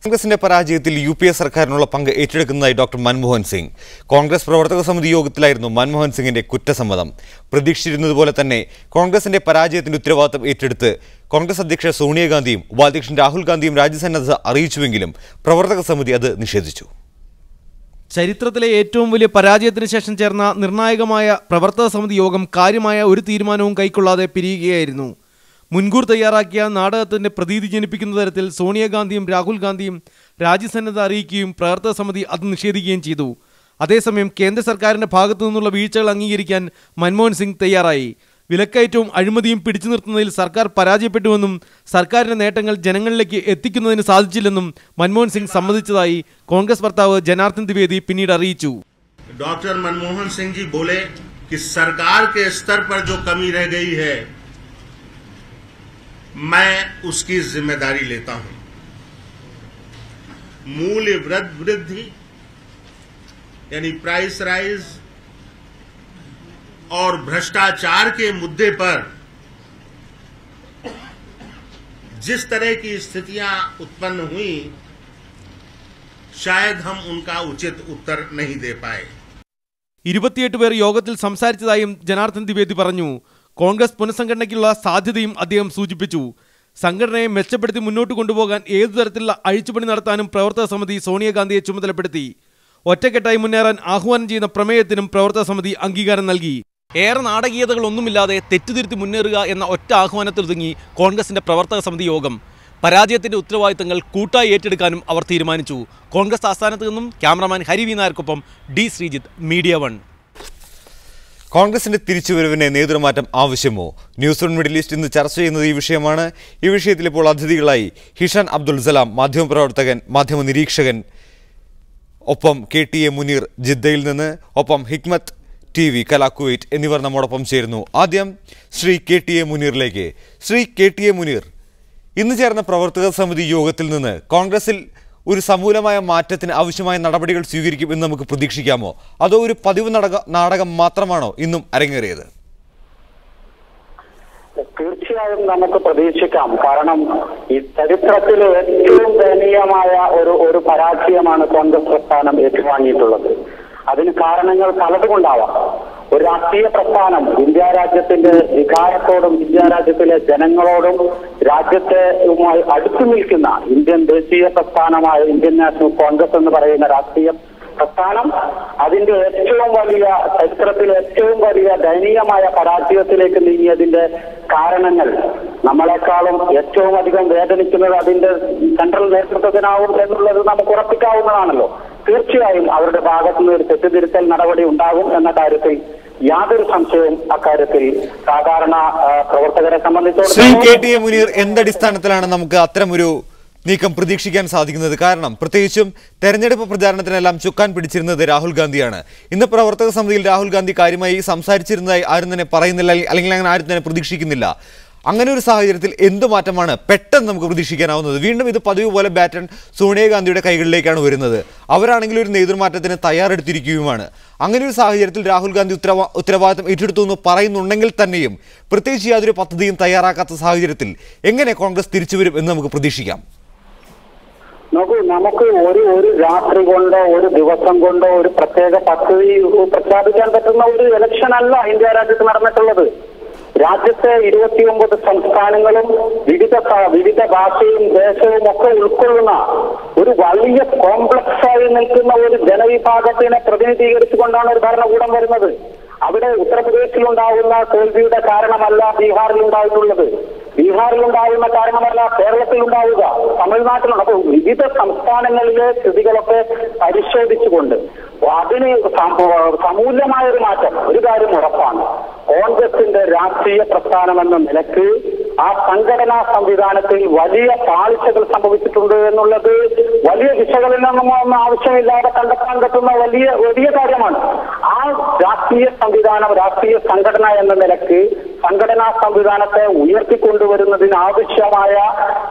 കോൺഗ്രസിന്റെ പരാജയത്തിൽ യുപിഎ സർക്കാരിനുള്ള പങ്ക് ഏറ്റെടുക്കുന്നതായി ഡോക്ടർ മൻമോഹൻ സിംഗ്. കോൺഗ്രസ് പ്രവർത്തക സമിതി യോഗത്തിലായിരുന്നു മൻമോഹൻ സിംഗിന്റെ കുറ്റസമ്മതം. പ്രതീക്ഷിച്ചിരുന്നതുപോലെ തന്നെ കോൺഗ്രസിന്റെ പരാജയത്തിന്റെ ഉത്തരവാദിത്തം ഏറ്റെടുത്ത് കോൺഗ്രസ് അധ്യക്ഷ സോണിയാഗാന്ധിയും ഉപാധ്യക്ഷൻ രാഹുൽ ഗാന്ധിയും രാജ്യസന്നദ്ധത അറിയിച്ചുവെങ്കിലും പ്രവർത്തക സമിതി അത് നിഷേധിച്ചു. ചരിത്രത്തിലെ ഏറ്റവും വലിയ പരാജയത്തിന് ശേഷം ചേർന്ന നിർണായകമായ പ്രവർത്തക സമിതി യോഗം കാര്യമായ ഒരു തീരുമാനവും കൈക്കൊള്ളാതെ പിരിയുകയായിരുന്നു. മുൻകൂർ തയ്യാറാക്കിയ നാടകത്തിന്റെ പ്രതീതി ജനിപ്പിക്കുന്ന തരത്തിൽ സോണിയാഗാന്ധിയും രാഹുൽ ഗാന്ധിയും രാജ്യസന്നദ്ധത അറിയിക്കുകയും പ്രവർത്തക സമിതി അത് നിഷേധിക്കുകയും ചെയ്തു. അതേസമയം കേന്ദ്ര സർക്കാരിന്റെ ഭാഗത്തു നിന്നുള്ള വീഴ്ചകൾ അംഗീകരിക്കാൻ മൻമോഹൻ സിംഗ് തയ്യാറായി. വിലക്കയറ്റവും അഴിമതിയും പിടിച്ചു നിർത്തുന്നതിൽ സർക്കാർ പരാജയപ്പെട്ടുവെന്നും സർക്കാരിന്റെ നേട്ടങ്ങൾ ജനങ്ങളിലേക്ക് എത്തിക്കുന്നതിന് സാധിച്ചില്ലെന്നും മൻമോഹൻ സിംഗ് സമ്മതിച്ചതായി കോൺഗ്രസ് വക്താവ് ജനാർദ്ദൻ ദ്വിവേദി പിന്നീട് അറിയിച്ചു. डॉक्टर मनमोहन सिंह जी बोले कि सरकार के स्तर पर जो कमी रह गई है मैं उसकी जिम्मेदारी लेता हूं. मूल्य वृद्धि यानी प्राइस राइज और भ्रष्टाचार के मुद्दे पर जिस तरह की स्थितियां उत्पन्न हुई शायद हम उनका उचित उत्तर नहीं दे पाए. 28 പേർ യോഗത്തിൽ സംസാരിച്ചതായും ജനാർദ്ദൻ ദ്വിവേദി പറഞ്ഞു. കോൺഗ്രസ് പുനഃസംഘടനയ്ക്കുള്ള സാധ്യതയും അദ്ദേഹം സൂചിപ്പിച്ചു. സംഘടനയെ മെച്ചപ്പെടുത്തി മുന്നോട്ട് കൊണ്ടുപോകാൻ ഏതു തരത്തിലുള്ള അഴിച്ചുപണി നടത്താനും പ്രവർത്തക സമിതി സോണിയാഗാന്ധിയെ ചുമതലപ്പെടുത്തി. ഒറ്റക്കെട്ടായി മുന്നേറാൻ ആഹ്വാനം ചെയ്യുന്ന പ്രമേയത്തിനും പ്രവർത്തക സമിതി അംഗീകാരം നൽകി. ഏറെ നാടകീയതകളൊന്നുമില്ലാതെ തെറ്റുതിരുത്തി മുന്നേറുക എന്ന ഒറ്റ ആഹ്വാനത്തിൽ ഒതുങ്ങി കോൺഗ്രസിന്റെ പ്രവർത്തക സമിതി യോഗം. പരാജയത്തിന്റെ ഉത്തരവാദിത്തങ്ങൾ കൂട്ടായി ഏറ്റെടുക്കാനും അവർ തീരുമാനിച്ചു. കോൺഗ്രസ് ആസ്ഥാനത്ത് നിന്നും ക്യാമറമാൻ ഹരി വി നായർക്കൊപ്പം ഡി ശ്രീജിത്ത്, മീഡിയ 1. കോൺഗ്രസിന്റെ തിരിച്ചുവരവിന് നേതൃമാറ്റം ആവശ്യമോ? ന്യൂസ് ഓൺ മിഡിൽ ഈസ്റ്റ് ഇന്ന് ചർച്ച ചെയ്യുന്നത് ഈ വിഷയമാണ്. ഈ വിഷയത്തിൽ ഇപ്പോൾ അതിഥികളായി ഹിഷാൻ അബ്ദുൽ സലാം, മാധ്യമപ്രവർത്തകൻ, മാധ്യമ നിരീക്ഷകൻ, ഒപ്പം KTA മുനീർ ജിദ്ദയിൽ നിന്ന്, ഒപ്പം ഹിക്മത്ത് TV കലാ കുവൈറ്റ് എന്നിവർ നമ്മോടൊപ്പം ചേരുന്നു. ആദ്യം ശ്രീ KTA മുനീറിലേക്ക്. ശ്രീ KTA മുനീർ, ഇന്ന് ചേർന്ന പ്രവർത്തക സമിതി യോഗത്തിൽ നിന്ന് കോൺഗ്രസിൽ ഒരു സമൂലമായ മാറ്റത്തിന് ആവശ്യമായ നടപടികൾ സ്വീകരിക്കും എന്ന് നമുക്ക് പ്രതീക്ഷിക്കാമോ? അതോ ഒരു പതിവ് നാടകം മാത്രമാണോ ഇന്നും അരങ്ങേറിയത്? തീർച്ചയായും നമുക്ക് പ്രതീക്ഷിക്കാം. കാരണം ഈ ചരിത്രത്തിലെ ഏറ്റവും ദയനീയമായ ഒരു പരാജയമാണ് കോൺഗ്രസ് പ്രസ്ഥാനം ഏറ്റുവാങ്ങിയിട്ടുള്ളത്. അതിന് കാരണങ്ങൾ പലതുകൊണ്ടാവാം. ഒരു രാഷ്ട്രീയ പ്രസ്ഥാനം ഇന്ത്യ രാജ്യത്തിന്റെ വികാരത്തോടും ഇന്ത്യ രാജ്യത്തിലെ ജനങ്ങളോടും രാജ്യത്തുമായി അടുത്തു നിൽക്കുന്ന ഇന്ത്യൻ ദേശീയ പ്രസ്ഥാനമായ ഇന്ത്യൻ നാഷണൽ കോൺഗ്രസ് എന്ന് പറയുന്ന രാഷ്ട്രീയ പ്രസ്ഥാനം അതിന്റെ ഏറ്റവും വലിയ ചരിത്രത്തിലെ ഏറ്റവും വലിയ ദയനീയമായ പരാജയത്തിലേക്ക് നീങ്ങിയതിന്റെ കാരണങ്ങൾ നമ്മളെക്കാളും ഏറ്റവും അധികം വേദനിക്കുന്നത് അതിന്റെ സെൻട്രൽ നേതൃത്വത്തിനാവും എന്നുള്ളത് നമുക്ക് ഉറപ്പിക്കാവുന്നതാണല്ലോ. തീർച്ചയായും അവരുടെ ഭാഗത്തു നിന്ന് ഒരു തെറ്റുതിരുത്തൽ നടപടി ഉണ്ടാകും എന്ന കാര്യത്തിൽ യാതൊരു സംശയവും അക്കാര്യത്തിൽ സാധാരണ പ്രവർത്തകരെ സംബന്ധിച്ചിടത്തോളം. KTA മുനീർ, എന്തടിസ്ഥാനത്തിലാണ് നമുക്ക് അത്തരമൊരു നീക്കം പ്രതീക്ഷിക്കാൻ സാധിക്കുന്നത്? കാരണം പ്രത്യേകിച്ചും തെരഞ്ഞെടുപ്പ് പ്രചാരണത്തിനെല്ലാം ചുക്കാൻ പിടിച്ചിരുന്നത് രാഹുൽ ഗാന്ധിയാണ്. ഇന്ന് പ്രവർത്തക സമിതിയിൽ രാഹുൽ ഗാന്ധി കാര്യമായി സംസാരിച്ചിരുന്നതായി ആരും തന്നെ പറയുന്നില്ല, അല്ലെങ്കിൽ അങ്ങനെ ആരും തന്നെ പ്രതീക്ഷിക്കുന്നില്ല. അങ്ങനെ ഒരു സാഹചര്യത്തിൽ എന്ത് മാറ്റമാണ് പെട്ടെന്ന് നമുക്ക് പ്രതീക്ഷിക്കാനാവുന്നത്? വീണ്ടും ഇത് പതിവ് പോലെ ബാറ്റൺ സോണിയാഗാന്ധിയുടെ കൈകളിലേക്കാണ് വരുന്നത്. അവരാണെങ്കിൽ ഒരു നേതൃമാറ്റത്തിന് തയ്യാറെടുത്തിരിക്കുകയുമാണ്. അങ്ങനെ ഒരു സാഹചര്യത്തിൽ രാഹുൽ ഗാന്ധി ഉത്തരവാദിത്തം ഏറ്റെടുത്തു എന്ന് പറയുന്നുണ്ടെങ്കിൽ തന്നെയും പ്രത്യേകിച്ച് യാതൊരു പദ്ധതിയും തയ്യാറാക്കാത്ത സാഹചര്യത്തിൽ എങ്ങനെ കോൺഗ്രസ് തിരിച്ചുവരും എന്ന് നമുക്ക് പ്രതീക്ഷിക്കാം? നമുക്ക് ഒരു രാത്രി കൊണ്ടോ ഒരു ദിവസം കൊണ്ടോ ഒരു പ്രത്യേക പദ്ധതി പ്രഖ്യാപിക്കാൻ പറ്റുന്ന ഒരു ഇലക്ഷൻ അല്ല ഇന്ത്യ രാജ്യത്ത് നടന്നിട്ടുള്ളത്. രാജ്യത്തെ 29 സംസ്ഥാനങ്ങളും വിവിധ ഭാഷയും ദേശവും ഒക്കെ ഉൾക്കൊള്ളുന്ന ഒരു വലിയ കോംപ്ലക്സായി നിൽക്കുന്ന ഒരു ജനവിഭാഗത്തിനെ പ്രതിനിധീകരിച്ചുകൊണ്ടാണ് ഒരു ഭരണകൂടം വരുന്നത്. അവിടെ ഉത്തർപ്രദേശിലുണ്ടാകുന്ന തോൽവിയുടെ കാരണമല്ല ബീഹാറിലുണ്ടായിട്ടുള്ളത്, ബീഹാറിലുണ്ടാകുന്ന കാരണമല്ല കേരളത്തിലുണ്ടാവുക, തമിഴ്നാട്ടിലുണ്ട്. അപ്പോൾ വിവിധ സംസ്ഥാനങ്ങളിലെ സ്ഥിതികളൊക്കെ പരിശോധിച്ചുകൊണ്ട് അതിന് സമൂലമായ ഒരു മാറ്റം ഒരു കാര്യം ഉറപ്പാണ്. കോൺഗ്രസിന്റെ രാഷ്ട്രീയ പ്രസ്ഥാനമെന്ന നിലക്ക് ആ സംഘടനാ സംവിധാനത്തിൽ വലിയ പാളിച്ചകൾ സംഭവിച്ചിട്ടുണ്ട് എന്നുള്ളത് വലിയ വിശകലനമൊന്നും ആവശ്യമില്ലാതെ കണ്ടെത്താൻ പറ്റുന്ന വലിയ കാര്യമാണ്. ആ രാഷ്ട്രീയ സംവിധാനം, രാഷ്ട്രീയ സംഘടന എന്ന നിലക്ക് സംഘടനാ സംവിധാനത്തെ ഉയർത്തിക്കൊണ്ടുവരുന്നതിന് ആവശ്യമായ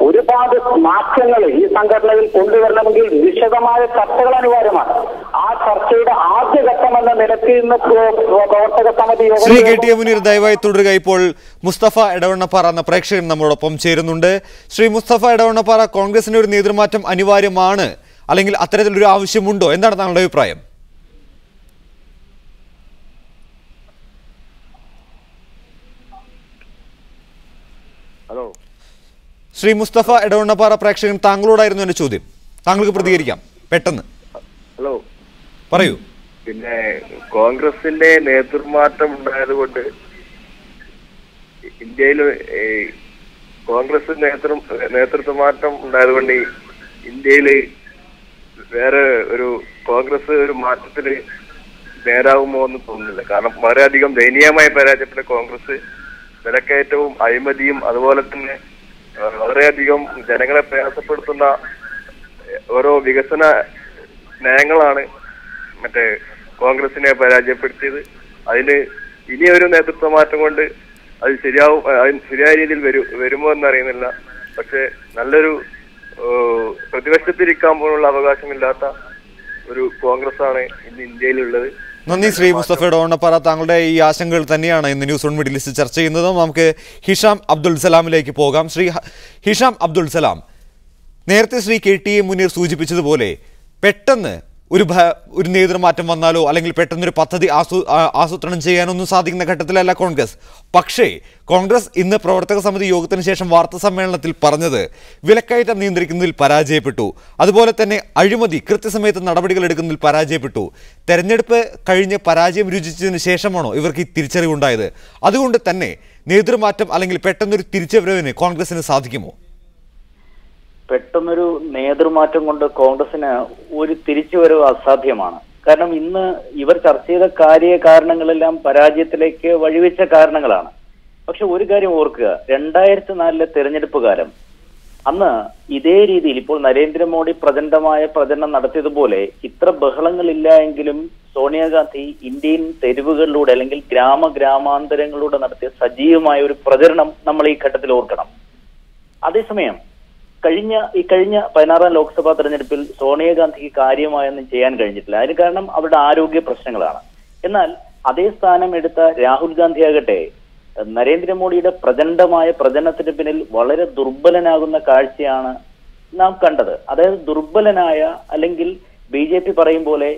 ഒരുപാട് മാറ്റങ്ങൾ ഈ സംഘടനയിൽ കൊണ്ടുവരണമെങ്കിൽ വിശദമായ ചർച്ചകൾ അനിവാര്യമാണ്. ആ ചർച്ചയുടെ ആദ്യഘട്ടമെന്ന നിലയ്ക്ക് ഇന്ന് പ്രവർത്തക സമിതി ശ്രീ കെ ടി മുനീർ ദയവായി തുടരുക. ഇപ്പോൾ മുസ്തഫ എടവണ്ണപ്പാറ എന്ന പ്രേക്ഷകൻ നമ്മളോടൊപ്പം ചേരുന്നുണ്ട്. ശ്രീ മുസ്തഫ എടവണ്ണപ്പാറ, കോൺഗ്രസിന് ഒരു നേതൃമാറ്റം അനിവാര്യമാണ്, അല്ലെങ്കിൽ അത്തരത്തിലൊരു ആവശ്യമുണ്ടോ? എന്താണ് താങ്കളുടെ അഭിപ്രായം? ഹലോ, ശ്രീ മുസ്തഫ എടവണ്ണപ്പാറ പ്രേക്ഷകൻ, താങ്കളോടായിരുന്നു എന്റെ ചോദ്യം. താങ്കൾക്ക് പ്രതികരിക്കാം പെട്ടെന്ന്. ഹലോ, പറയൂ. പിന്നെ കോൺഗ്രസിന്റെ നേതൃമാറ്റം ഉണ്ടായതുകൊണ്ട് ഇന്ത്യയിൽ കോൺഗ്രസ് നേതൃത്വ മാറ്റം ഉണ്ടായതുകൊണ്ട് ഇന്ത്യയിൽ വേറെ ഒരു കോൺഗ്രസ് ഒരു മാറ്റത്തിന് നേരാകുമോ എന്ന് തോന്നുന്നില്ല. കാരണം വളരെയധികം ദയനീയമായി പരാജയപ്പെട്ട കോൺഗ്രസ് വിലക്കയറ്റവും അഴിമതിയും അതുപോലെ തന്നെ വളരെയധികം ജനങ്ങളെ പ്രയാസപ്പെടുത്തുന്ന ഓരോ വികസന നയങ്ങളാണ് മറ്റേ കോൺഗ്രസിനെ പരാജയപ്പെടുത്തിയത്. അതിന് ഇനിയൊരു നേതൃത്വ മാറ്റം കൊണ്ട് അത് ശരിയായ രീതിയിൽ വരുമോ എന്നറിയുന്നില്ല. പക്ഷെ നല്ലൊരു പ്രതിപക്ഷത്തിരിക്കാൻ പോലുള്ള അവകാശമില്ലാത്ത ഒരു കോൺഗ്രസ് ആണ് ഇന്ന് ഇന്ത്യയിലുള്ളത്. നന്ദി ശ്രീ മുസ്തഫ എടവണ്ണപ്പാറ. താങ്കളുടെ ഈ ആശങ്കകൾ തന്നെയാണ് ഇന്ന് ന്യൂസ് ഓൺ മിഡിൽ ഈസ്റ്റ് ചർച്ച ചെയ്യുന്നത്. നമുക്ക് ഹിഷാം അബ്ദുൽ സലാമിലേക്ക് പോകാം. ശ്രീ ഹിഷാം അബ്ദുൽ സലാം, നേരത്തെ ശ്രീ കെ ടി മുനീർ സൂചിപ്പിച്ചതുപോലെ പെട്ടെന്ന് ഒരു നേതൃമാറ്റം വന്നാലോ അല്ലെങ്കിൽ പെട്ടെന്നൊരു പദ്ധതി ആസൂത്രണം ചെയ്യാനൊന്നും സാധിക്കുന്ന ഘട്ടത്തിലല്ല കോൺഗ്രസ്. പക്ഷേ കോൺഗ്രസ് ഇന്ന് പ്രവർത്തക സമിതി യോഗത്തിന് ശേഷം വാർത്താ സമ്മേളനത്തിൽ പറഞ്ഞത് വിലക്കയറ്റം നിയന്ത്രിക്കുന്നതിൽ പരാജയപ്പെട്ടു, അതുപോലെ തന്നെ അഴിമതി കൃത്യസമയത്ത് നടപടികൾ എടുക്കുന്നതിൽ പരാജയപ്പെട്ടു. തെരഞ്ഞെടുപ്പ് കഴിഞ്ഞ് പരാജയം രുചിച്ചതിന് ശേഷമാണോ ഇവർക്ക് ഈ തിരിച്ചറിവുണ്ടായത്? അതുകൊണ്ട് തന്നെ നേതൃമാറ്റം അല്ലെങ്കിൽ പെട്ടെന്നൊരു തിരിച്ചുവരവിന് കോൺഗ്രസിന് സാധിക്കുമോ? പെട്ടെന്നൊരു നേതൃമാറ്റം കൊണ്ട് കോൺഗ്രസിന് ഒരു തിരിച്ചുവരവ് അസാധ്യമാണ്. കാരണം ഇന്ന് ഇവർ ചർച്ച ചെയ്ത കാരണങ്ങളെല്ലാം പരാജയത്തിലേക്ക് വഴിവെച്ച കാരണങ്ങളാണ്. പക്ഷെ ഒരു കാര്യം ഓർക്കുക, 2004 തെരഞ്ഞെടുപ്പ് കാലം, അന്ന് ഇതേ രീതിയിൽ ഇപ്പോൾ നരേന്ദ്രമോദി പ്രചരണം നടത്തിയതുപോലെ ഇത്ര ബഹളങ്ങളില്ല എങ്കിലും സോണിയാഗാന്ധി ഇന്ത്യൻ തെരുവുകളിലൂടെ അല്ലെങ്കിൽ ഗ്രാമാന്തരങ്ങളിലൂടെ നടത്തിയ സജീവമായ ഒരു പ്രചരണം നമ്മൾ ഈ ഘട്ടത്തിൽ ഓർക്കണം. അതേസമയം കഴിഞ്ഞ 16ാം ലോക്സഭാ തെരഞ്ഞെടുപ്പിൽ സോണിയാഗാന്ധിക്ക് കാര്യമായൊന്നും ചെയ്യാൻ കഴിഞ്ഞിട്ടില്ല. അതിന് കാരണം അവരുടെ ആരോഗ്യ പ്രശ്നങ്ങളാണ്. എന്നാൽ അതേ സ്ഥാനം എടുത്ത രാഹുൽ ഗാന്ധി ആകട്ടെ നരേന്ദ്രമോദിയുടെ പ്രചരണത്തിന് പിന്നിൽ വളരെ ദുർബലനാകുന്ന കാഴ്ചയാണ് നാം കണ്ടത്. അതായത് ദുർബലനായ അല്ലെങ്കിൽ BJP പറയും പോലെ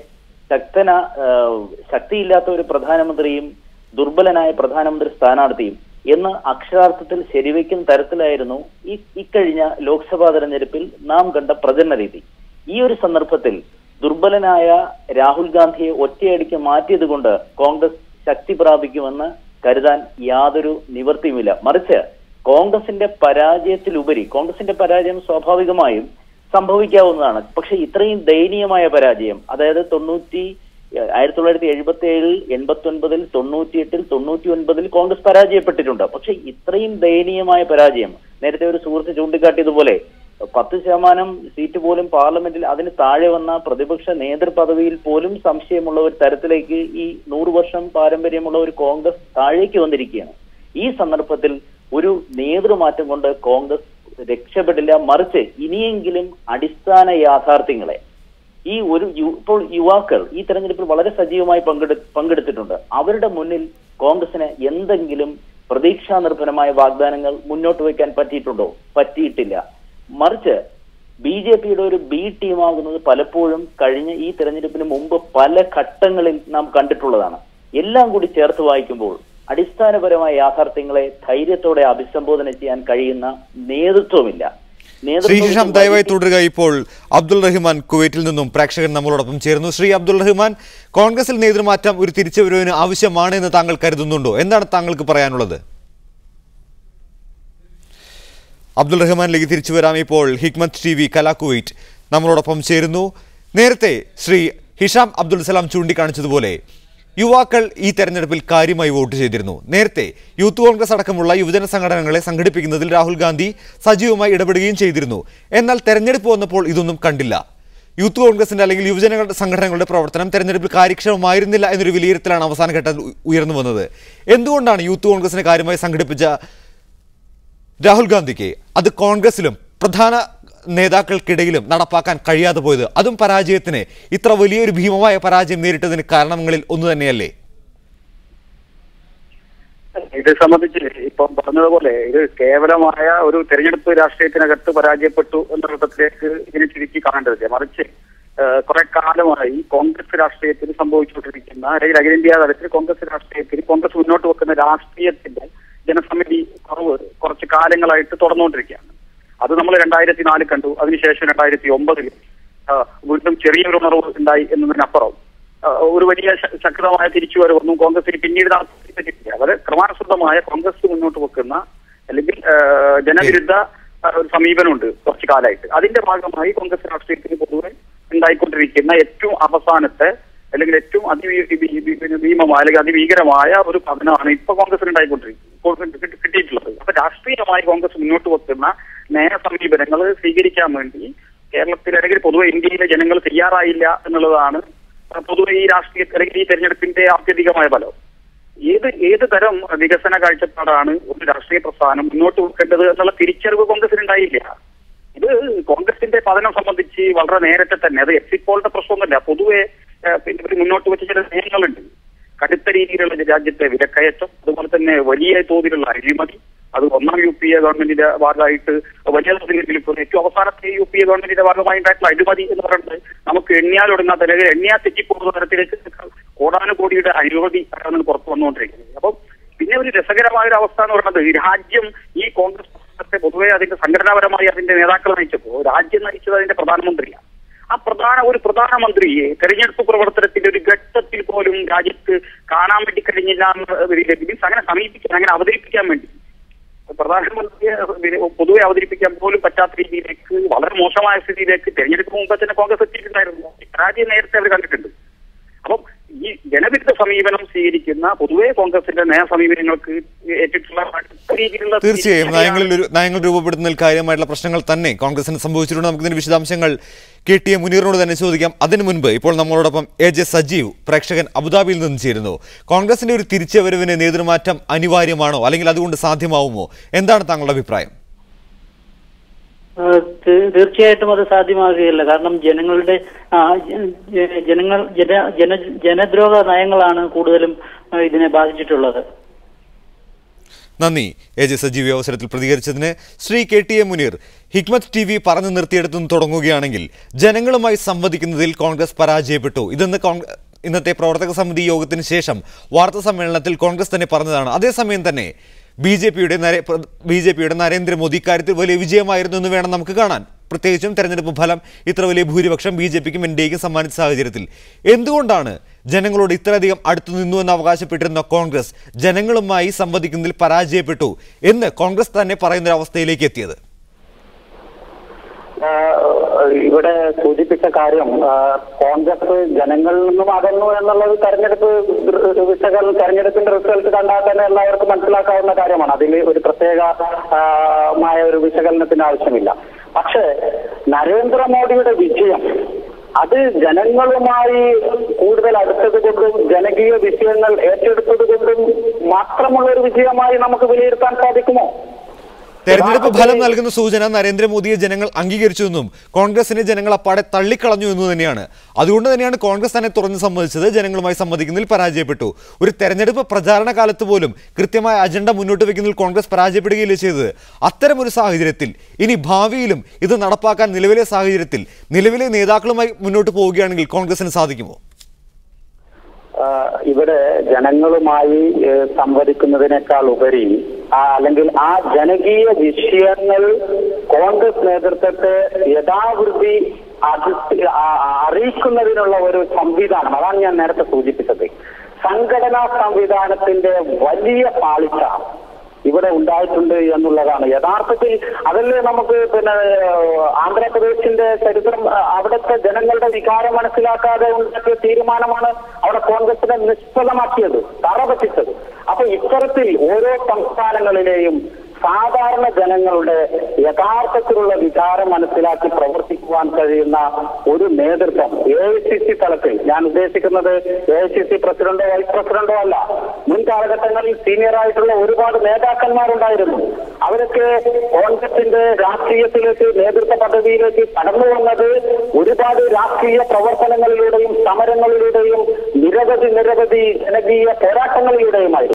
ശക്തിയില്ലാത്ത ഒരു പ്രധാനമന്ത്രിയും ദുർബലനായ പ്രധാനമന്ത്രി സ്ഥാനാർത്ഥിയും എന്ന് അക്ഷരാർത്ഥത്തിൽ ശരിവെക്കുന്ന തരത്തിലായിരുന്നു ഇക്കഴിഞ്ഞ ലോക്സഭാ തെരഞ്ഞെടുപ്പിൽ നാം കണ്ട പ്രചരണ രീതി. ഈ ഒരു സന്ദർഭത്തിൽ ദുർബലനായ രാഹുൽ ഗാന്ധിയെ ഒറ്റയടിക്ക് മാറ്റിയത് കൊണ്ട് കോൺഗ്രസ് ശക്തി പ്രാപിക്കുമെന്ന് കരുതാൻ യാതൊരു നിവൃത്തിയുമില്ല. മറിച്ച് കോൺഗ്രസിന്റെ പരാജയം സ്വാഭാവികമായും സംഭവിക്കാവുന്നതാണ്. പക്ഷെ ഇത്രയും ദയനീയമായ പരാജയം, അതായത് 1977, 89, 98, 99 കോൺഗ്രസ് പരാജയപ്പെട്ടിട്ടുണ്ട്. പക്ഷെ ഇത്രയും ദയനീയമായ പരാജയം, നേരത്തെ ഒരു സുഹൃത്ത് ചൂണ്ടിക്കാട്ടിയതുപോലെ 10% സീറ്റ് പോലും പാർലമെന്റിൽ അതിന് താഴെ വന്ന പ്രതിപക്ഷ നേതൃപദവിയിൽ പോലും സംശയമുള്ള ഒരു തരത്തിലേക്ക് ഈ 100 വർഷം പാരമ്പര്യമുള്ള ഒരു കോൺഗ്രസ് താഴേക്ക് വന്നിരിക്കുകയാണ്. ഈ സന്ദർഭത്തിൽ ഒരു നേതൃമാറ്റം കൊണ്ട് കോൺഗ്രസ് രക്ഷപ്പെടില്ല. മറിച്ച് ഇനിയെങ്കിലും അടിസ്ഥാന യാഥാർത്ഥ്യങ്ങളെ ഇപ്പോൾ യുവാക്കൾ ഈ തെരഞ്ഞെടുപ്പിൽ വളരെ സജീവമായി പങ്കെടുത്തിട്ടുണ്ട്. അവരുടെ മുന്നിൽ കോൺഗ്രസിന് എന്തെങ്കിലും പ്രതീക്ഷാ നിർഭരമായ വാഗ്ദാനങ്ങൾ മുന്നോട്ട് വയ്ക്കാൻ പറ്റിയിട്ടുണ്ടോ? പറ്റിയിട്ടില്ല. മറിച്ച് BJPയുടെ ഒരു B ടീമാകുന്നത് പലപ്പോഴും കഴിഞ്ഞ ഈ തെരഞ്ഞെടുപ്പിന് മുമ്പ് പല ഘട്ടങ്ങളിൽ നാം കണ്ടിട്ടുള്ളതാണ്. എല്ലാം കൂടി ചേർത്ത് വായിക്കുമ്പോൾ അടിസ്ഥാനപരമായ യാഥാർത്ഥ്യങ്ങളെ ധൈര്യത്തോടെ അഭിസംബോധന ചെയ്യാൻ കഴിയുന്ന നേതൃത്വമില്ല. ശ്രീ ഹിഷാം ദയവായി തുടരുക. ഇപ്പോൾ അബ്ദുൾ റഹ്മാൻ കുവൈറ്റിൽ നിന്നും പ്രേക്ഷകൻ നമ്മളോടൊപ്പം ചേർന്നു. ശ്രീ അബ്ദുൾ റഹ്മാൻ, കോൺഗ്രസിൽ നേതൃമാറ്റം ഒരു തിരിച്ചുവരവിന് ആവശ്യമാണ് എന്ന് താങ്കൾ കരുതുന്നുണ്ടോ? എന്താണ് താങ്കൾക്ക് പറയാനുള്ളത്? അബ്ദുൾ റഹ്മാനിലേക്ക് തിരിച്ചു വരാം. ഇപ്പോൾ ഹിക്മത്ത് TV കലാ കുവൈറ്റ് നമ്മളോടൊപ്പം ചേരുന്നു. നേരത്തെ ശ്രീ ഹിഷാം അബ്ദുൽ സലാം ചൂണ്ടിക്കാണിച്ചതുപോലെ യുവാക്കൾ ഈ തെരഞ്ഞെടുപ്പിൽ കാര്യമായി വോട്ട് ചെയ്തിരുന്നു. നേരത്തെ യൂത്ത് കോൺഗ്രസ് അടക്കമുള്ള യുവജന സംഘടനകളെ സംഘടിപ്പിക്കുന്നതിൽ രാഹുൽ ഗാന്ധി സജീവമായി ഇടപെടുകയും ചെയ്തിരുന്നു. എന്നാൽ തെരഞ്ഞെടുപ്പ് വന്നപ്പോൾ ഇതൊന്നും കണ്ടില്ല. യൂത്ത് കോൺഗ്രസിന്റെ അല്ലെങ്കിൽ യുവജന സംഘടനകളുടെ പ്രവർത്തനം തെരഞ്ഞെടുപ്പിൽ കാര്യക്ഷമമായിരുന്നില്ല എന്നൊരു വിലയിരുത്തലാണ് അവസാന ഘട്ടത്തിൽ ഉയർന്നു വന്നത്. എന്തുകൊണ്ടാണ് യൂത്ത് കോൺഗ്രസിനെ കാര്യമായി സംഘടിപ്പിച്ച രാഹുൽ ഗാന്ധിക്ക് അത് കോൺഗ്രസിലും പ്രധാന നേതാക്കൾക്കിടയിലും നടപ്പാക്കാൻ കഴിയാതെ പോയത്? അതും പരാജയത്തിന്, ഇത്ര വലിയൊരു ഭീമമായ പരാജയം നേരിട്ടതിന് കാരണങ്ങളിൽ ഒന്ന് തന്നെയല്ലേ? ഇത് സംബന്ധിച്ച് ഇപ്പം പറഞ്ഞതുപോലെ ഇത് കേവലമായ ഒരു തെരഞ്ഞെടുപ്പ് രാഷ്ട്രീയത്തിനകത്ത് പരാജയപ്പെട്ടു എന്നർത്ഥത്തിലേക്ക് ഇതിനെ ചുരുക്കി കാണേണ്ടതില്ല. മറിച്ച് കുറെ കാലമായി കോൺഗ്രസ് രാഷ്ട്രീയത്തിൽ സംഭവിച്ചുകൊണ്ടിരിക്കുന്ന അല്ലെങ്കിൽ അഖിലേന്ത്യാ തലത്തിൽ കോൺഗ്രസ് രാഷ്ട്രീയത്തിൽ കോൺഗ്രസ് മുന്നോട്ട് വെക്കുന്ന രാഷ്ട്രീയത്തിന്റെ ജനസമിതി കുറവ് കുറച്ച് കാലങ്ങളായിട്ട് തുടർന്നുകൊണ്ടിരിക്കുകയാണ്. അത് നമ്മൾ 2004 കണ്ടു. അതിനുശേഷം 2009 വീണ്ടും ചെറിയൊരു ഉണർവ് ഉണ്ടായി എന്നതിനപ്പുറം ഒരു വലിയ ശക്തമായ തിരിച്ചുവരവൊന്നും കോൺഗ്രസിന് പിന്നീട് നടത്തിയിട്ടില്ല. വളരെ ക്രമാനുസൃതമായ കോൺഗ്രസ് മുന്നോട്ട് വെക്കുന്ന അല്ലെങ്കിൽ ജനവിരുദ്ധ ഒരു സമീപനമുണ്ട് കുറച്ചു കാലമായിട്ട്. അതിന്റെ ഭാഗമായി കോൺഗ്രസ് രാഷ്ട്രീയത്തിന് പൊതുവെ ഉണ്ടായിക്കൊണ്ടിരിക്കുന്ന ഏറ്റവും അവസാനത്തെ അല്ലെങ്കിൽ ഏറ്റവും ഭീമമായ അല്ലെങ്കിൽ അതിഭീകരമായ ഒരു പതനമാണ് ഇപ്പൊ കോൺഗ്രസിന് കിട്ടിയിട്ടുള്ളത്. അപ്പൊ രാഷ്ട്രീയമായി കോൺഗ്രസ് മുന്നോട്ട് വെക്കുന്ന നയ സമീപനങ്ങൾ സ്വീകരിക്കാൻ വേണ്ടി കേരളത്തിൽ അല്ലെങ്കിൽ പൊതുവെ ഇന്ത്യയിലെ ജനങ്ങൾ തയ്യാറായില്ല എന്നുള്ളതാണ് പൊതുവെ ഈ രാഷ്ട്രീയ അല്ലെങ്കിൽ ഈ തെരഞ്ഞെടുപ്പിന്റെ ആത്യന്തികമായ ഫലം. ഏത് തരം വികസന കാഴ്ചപ്പാടാണ് ഒരു രാഷ്ട്രീയ പ്രസ്ഥാനം മുന്നോട്ട് വെക്കേണ്ടത് എന്നുള്ള തിരിച്ചറിവ് കോൺഗ്രസിന് ഉണ്ടായില്ല. ഇത് കോൺഗ്രസിന്റെ പതനം സംബന്ധിച്ച് വളരെ നേരത്തെ തന്നെ, അത് എക്സിറ്റ് പോളിന്റെ പ്രശ്നമൊന്നുമില്ല, പൊതുവെ പിന്നെ മുന്നോട്ട് വെച്ച ചില നയങ്ങളുണ്ട്. കടുത്ത രീതിയിലുള്ള രാജ്യത്തെ വിലക്കയറ്റം, അതുപോലെ തന്നെ വലിയ തോതിലുള്ള അഴിമതി, അത് ഒന്നാം UPA ഗവൺമെന്റിന്റെ ഭാഗമായിട്ട് വലിയ തോതിൽ ഏറ്റവും അവസാനത്തെ UPA ഗവൺമെന്റിന്റെ ഭാഗമായി ഉണ്ടായിട്ടുള്ള അഴിമതി എന്ന് പറയുന്നത് നമുക്ക് എണ്ണിയാലൊടുങ്ങാത്ത അല്ലെങ്കിൽ എണ്ണിയാൽ തെറ്റിപ്പോകുന്ന തരത്തിലേക്ക് കോടാനുകോടിയുടെ അഴിമതി ആണ് പുറത്തു വന്നുകൊണ്ടിരിക്കുന്നത്. അപ്പം പിന്നെ ഒരു രസകരമായ ഒരു അവസ്ഥ എന്ന് പറയുന്നത്, ഈ രാജ്യം ഈ കോൺഗ്രസ് പൊതുവെ അതിന്റെ സംഘടനാപരമായി അതിന്റെ നേതാക്കൾ നയിച്ചപ്പോൾ രാജ്യം നയിച്ചത് അതിന്റെ പ്രധാനമന്ത്രിയാണ്. ആ ഒരു പ്രധാനമന്ത്രിയെ തെരഞ്ഞെടുപ്പ് പ്രവർത്തനത്തിന്റെ ഒരു ഘട്ടത്തിൽ പോലും രാജ്യത്ത് കാണാൻ വേണ്ടി കഴിഞ്ഞില്ല എന്ന അങ്ങനെ സമീപിക്കാൻ, അങ്ങനെ അവതരിപ്പിക്കാൻ വേണ്ടി പ്രധാനമന്ത്രിയെ പൊതുവെ അവതരിപ്പിക്കാൻ പോലും പറ്റാത്ത രീതിയിലേക്ക്, വളരെ മോശമായ സ്ഥിതിയിലേക്ക് തെരഞ്ഞെടുപ്പ് മുമ്പ് തന്നെ കോൺഗ്രസ് എത്തിയിട്ടുണ്ടായിരുന്നു. പരാജയം നേരത്തെ അവർ കണ്ടിട്ടുണ്ട്. അപ്പം ഈ ജനവിരുദ്ധ സമീപനം സ്വീകരിക്കുന്ന പൊതുവെ കോൺഗ്രസിന്റെ നയ സമീപനങ്ങൾക്ക് ഏറ്റിട്ടുള്ള രീതിയിലുള്ള തീർച്ചയായും നയങ്ങൾ രൂപപ്പെടുത്തുന്നതിൽ കാര്യമായിട്ടുള്ള പ്രശ്നങ്ങൾ തന്നെ കോൺഗ്രസിന് സംഭവിച്ചിട്ടുണ്ട്. നമുക്കിതിന്റെ വിശദാംശങ്ങൾ KT മുനീറിനോട് തന്നെ ചോദിക്കാം. അതിനു മുൻപ് ഇപ്പോൾ നമ്മളോടൊപ്പം AJ സജീവ്, പ്രേക്ഷകൻ, അബുദാബിയിൽ നിന്ന് ചേരുന്നു. കോൺഗ്രസിന്റെ ഒരു തിരിച്ചുവരവിന് നേതൃമാറ്റം അനിവാര്യമാണോ, അല്ലെങ്കിൽ അതുകൊണ്ട് സാധ്യമാവുമോ? എന്താണ് താങ്കളുടെ അഭിപ്രായം? തീർച്ചയായിട്ടും അത് സാധ്യമാകുകയില്ല. കാരണം ജനദ്രോഹ നയങ്ങളാണ് കൂടുതലും ഇതിനെ ബാധിച്ചിട്ടുള്ളത്. നന്ദി AJ സജീവ് അവസരത്തിൽ പ്രതികരിച്ചതിന്. ശ്രീ KT മുനീർ, ഹിക്മത്ത് TV പറഞ്ഞു നിർത്തിയെടുത്തുനിന്ന് തുടങ്ങുകയാണെങ്കിൽ ജനങ്ങളുമായി സംവദിക്കുന്നതിൽ കോൺഗ്രസ് പരാജയപ്പെട്ടു. ഇന്നത്തെ പ്രവർത്തക സമിതി യോഗത്തിന് ശേഷം വാർത്താ സമ്മേളനത്തിൽ കോൺഗ്രസ് തന്നെ പറഞ്ഞതാണ്. അതേസമയം തന്നെ ബി ജെ പിയുടെ നരേന്ദ്രമോദി ഇക്കാര്യത്തിൽ വലിയ വിജയമായിരുന്നു എന്ന് വേണം നമുക്ക് കാണാൻ. പ്രത്യേകിച്ചും തെരഞ്ഞെടുപ്പ് ഫലം ഇത്ര വലിയ ഭൂരിപക്ഷം BJPക്കും NDAക്കും സമ്മാനിച്ച സാഹചര്യത്തിൽ എന്തുകൊണ്ടാണ് ജനങ്ങളോട് ഇത്രയധികം അടുത്തു നിന്നു എന്ന് അവകാശപ്പെട്ടിരുന്ന കോൺഗ്രസ് ജനങ്ങളുമായി സംവദിക്കുന്നതിൽ പരാജയപ്പെട്ടു എന്ന് കോൺഗ്രസ് തന്നെ പറയുന്നൊരവസ്ഥയിലേക്ക് എത്തിയത്? ഇവിടെ സൂചിപ്പിച്ച കാര്യം, കോൺഗ്രസ് ജനങ്ങളിൽ നിന്നും അകന്നു എന്നുള്ളത് തെരഞ്ഞെടുപ്പിന്റെ റിസൾട്ട് കണ്ടാൽ തന്നെ എല്ലാവർക്കും മനസ്സിലാക്കാവുന്ന കാര്യമാണ്. അതിൽ ഒരു പ്രത്യേകമായ ഒരു വിശകലനത്തിന് ആവശ്യമില്ല. പക്ഷേ നരേന്ദ്രമോദിയുടെ വിജയം അത് ജനങ്ങളുമായി കൂടുതൽ അടുത്തത് കൊണ്ടും ജനകീയ വിഷയങ്ങൾ ഏറ്റെടുത്തത് കൊണ്ടും മാത്രമുള്ള ഒരു വിജയമായി നമുക്ക് വിലയിരുത്താൻ സാധിക്കുമോ? തെരഞ്ഞെടുപ്പ് ഫലം നൽകുന്ന സൂചന നരേന്ദ്രമോദിയെ ജനങ്ങൾ അംഗീകരിച്ചുവെന്നും കോൺഗ്രസിനെ ജനങ്ങൾ അപ്പാടെ തള്ളിക്കളഞ്ഞു എന്നു തന്നെയാണ്. അതുകൊണ്ട് തന്നെയാണ് കോൺഗ്രസ് തന്നെ തുറന്നു സമ്മതിച്ചത് ജനങ്ങളുമായി സംവദിക്കുന്നതിൽ പരാജയപ്പെട്ടു. ഒരു തെരഞ്ഞെടുപ്പ് പ്രചാരണ കാലത്ത് പോലും കൃത്യമായ അജണ്ട മുന്നോട്ട് വയ്ക്കുന്നതിൽ കോൺഗ്രസ് പരാജയപ്പെടുകയില്ലേ ചെയ്തത്. അത്തരമൊരു സാഹചര്യത്തിൽ ഇനി ഭാവിയിലും ഇത് നടപ്പാക്കാൻ നിലവിലെ നേതാക്കളുമായി മുന്നോട്ട് പോവുകയാണെങ്കിൽ കോൺഗ്രസിന് സാധിക്കുമോ? ഇവിടെ ജനങ്ങളുമായി സംവദിക്കുന്നതിനേക്കാൾ ഉപരി അല്ലെങ്കിൽ ആ ജനകീയ വിഷയങ്ങൾ കോൺഗ്രസ് നേതൃത്വത്തെ യഥാവൃത്തി അറിയിക്കുന്നതിനുള്ള ഒരു സംവിധാനം, അതാണ് ഞാൻ നേരത്തെ സൂചിപ്പിച്ചത്. സംഘടനാ സംവിധാനത്തിന്റെ വലിയ പാളിച്ച ഇവിടെ ഉണ്ടായിട്ടുണ്ട് എന്നുള്ളതാണ് യഥാർത്ഥത്തിൽ. അതല്ലേ നമുക്ക് ആന്ധ്രാപ്രദേശിന്റെ ചരിത്രം, അവിടുത്തെ ജനങ്ങളുടെ വികാരം മനസ്സിലാക്കാതെ ഉണ്ടാക്കിയ തീരുമാനമാണ് അവിടെ കോൺഗ്രസിനെ നിഷ്ഫലമാക്കിയത്, തറപറ്റിച്ചത്. അപ്പൊ ഇത്തരത്തിൽ ഓരോ സംസ്ഥാനങ്ങളിലെയും സാധാരണ ജനങ്ങളുടെ യഥാർത്ഥത്തിലുള്ള വികാരം മനസ്സിലാക്കി പ്രവർത്തിക്കുവാൻ കഴിയുന്ന ഒരു നേതൃത്വം AICC തലത്തിൽ, ഞാൻ ഉദ്ദേശിക്കുന്നത് AICC പ്രസിഡന്റോ വൈസ് പ്രസിഡന്റോ അല്ല, മുൻ കാലഘട്ടങ്ങളിൽ സീനിയറായിട്ടുള്ള ഒരുപാട് നേതാക്കന്മാരുണ്ടായിരുന്നു. അവരൊക്കെ കോൺഗ്രസിന്റെ രാഷ്ട്രീയത്തിലേക്ക്, നേതൃത്വ പദവിയിലേക്ക് കടന്നു വന്നത് ഒരുപാട് രാഷ്ട്രീയ പ്രവർത്തനങ്ങളിലൂടെയും സമരങ്ങളിലൂടെയും നിരവധി ജനകീയ പോരാട്ടങ്ങളിലൂടെയുമായിരുന്നു.